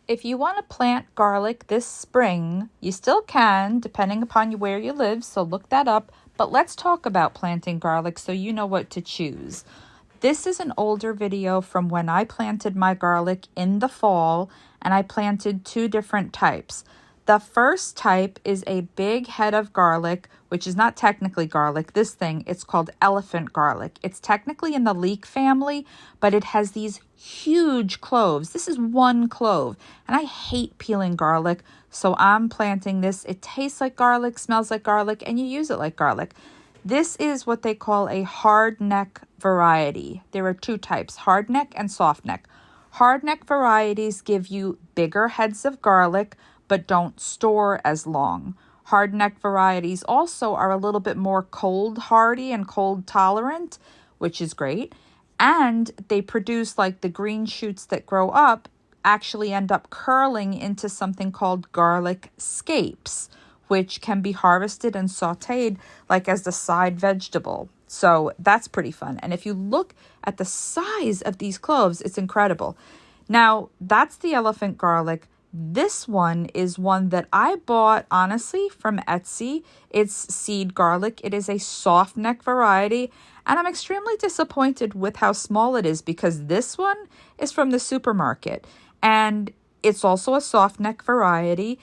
If you want to plant garlic this spring, you still can, depending upon where you live, so look that up. But let's talk about planting garlic so you know what to choose. This is an older video from when I planted my garlic in the fall, and I planted two different types. The first type is a big head of garlic, which is not technically garlic. This thing, it's called elephant garlic. It's technically in the leek family, but it has these huge cloves. This is one clove, and I hate peeling garlic, so I'm planting this. It tastes like garlic, smells like garlic, and you use it like garlic. This is what they call a hardneck variety. There are two types, hardneck and softneck. Hardneck varieties give you bigger heads of garlic, but don't store as long. Hardneck varieties also are a little bit more cold hardy and cold tolerant, which is great. And they produce, like, the green shoots that grow up actually end up curling into something called garlic scapes, which can be harvested and sauteed like as the side vegetable. So that's pretty fun. And if you look at the size of these cloves, it's incredible. Now, that's the elephant garlic. This one is one that I bought, honestly, from Etsy. It's seed garlic. It is a soft neck variety, and I'm extremely disappointed with how small it is because this one is from the supermarket, and it's also a soft neck variety.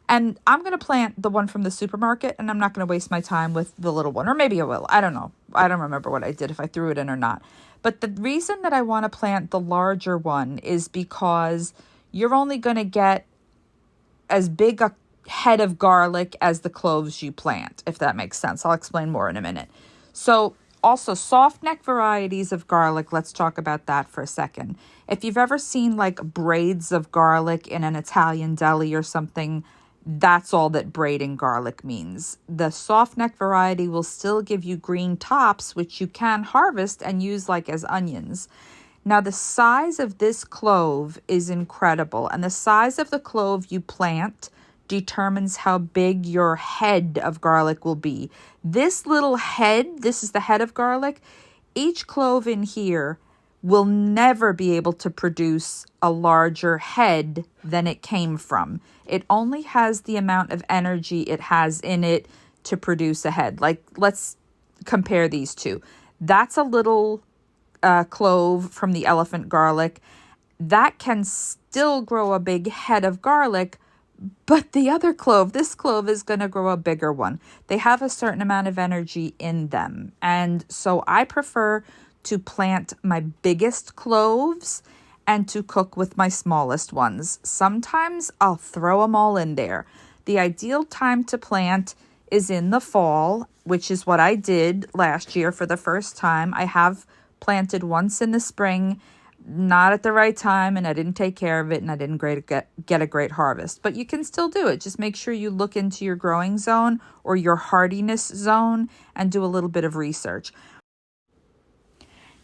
And I'm going to plant the one from the supermarket, and I'm not going to waste my time with the little one, or maybe I will. I don't know. I don't remember what I did, if I threw it in or not. But the reason that I want to plant the larger one is because you're only going to get as big a head of garlic as the cloves you plant, if that makes sense. I'll explain more in a minute. So also soft neck varieties of garlic, let's talk about that for a second. If you've ever seen like braids of garlic in an Italian deli or something, that's all that braiding garlic means. The soft neck variety will still give you green tops, which you can harvest and use like as onions. Now, the size of this clove is incredible, and the size of the clove you plant determines how big your head of garlic will be. This little head, this is the head of garlic, each clove in here will never be able to produce a larger head than it came from. It only has the amount of energy it has in it to produce a head. Like, let's compare these two. That's a little clove from the elephant garlic. That can still grow a big head of garlic, but the other clove, this clove is going to grow a bigger one. They have a certain amount of energy in them. And so I prefer to plant my biggest cloves and to cook with my smallest ones. Sometimes I'll throw them all in there. The ideal time to plant is in the fall, which is what I did last year for the first time. I have planted once in the spring, not at the right time, and I didn't take care of it, and I didn't get a great harvest. But you can still do it. Just make sure you look into your growing zone or your hardiness zone and do a little bit of research.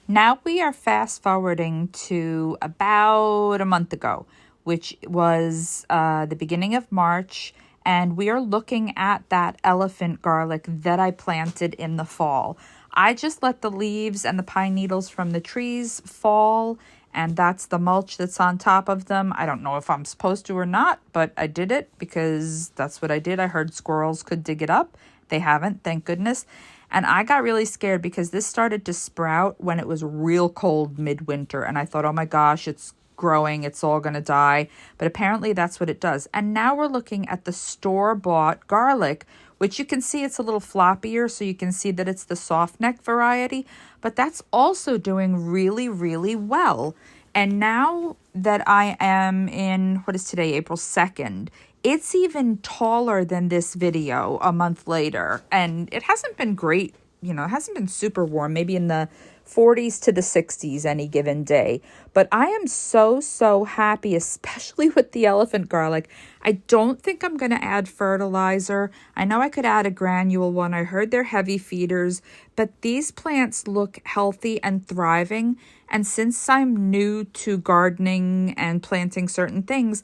Now we are fast forwarding to about a month ago, which was the beginning of March, and we are looking at that elephant garlic that I planted in the fall. I just let the leaves and the pine needles from the trees fall, and that's the mulch that's on top of them. I don't know if I'm supposed to or not, but I did it because that's what I did. I heard squirrels could dig it up. They haven't, thank goodness. And I got really scared because this started to sprout when it was real cold midwinter, and I thought, oh my gosh, it's growing, it's all going to die. But apparently that's what it does. And now we're looking at the store-bought garlic, which you can see it's a little floppier, so you can see that it's the soft neck variety, but that's also doing really, really well. And now that I am in, what is today, April 2nd, it's even taller than this video a month later, and it hasn't been great, it hasn't been super warm, maybe in the 40s to the 60s any given day. But I am so, so happy, especially with the elephant garlic. I don't think I'm going to add fertilizer. I know I could add a granule one. I heard they're heavy feeders, but these plants look healthy and thriving. And since I'm new to gardening and planting certain things,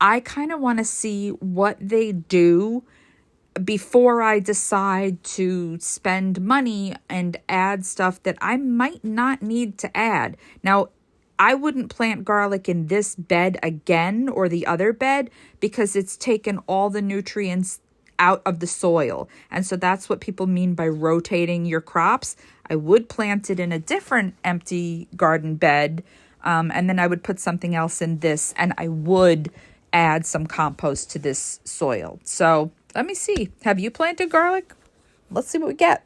I kind of want to see what they do before I decide to spend money and add stuff that I might not need to add. Now, I wouldn't plant garlic in this bed again or the other bed because it's taken all the nutrients out of the soil. And so that's what people mean by rotating your crops. I would plant it in a different empty garden bed, and then I would put something else in this, and I would add some compost to this soil. So let me see. Have you planted garlic? Let's see what we get.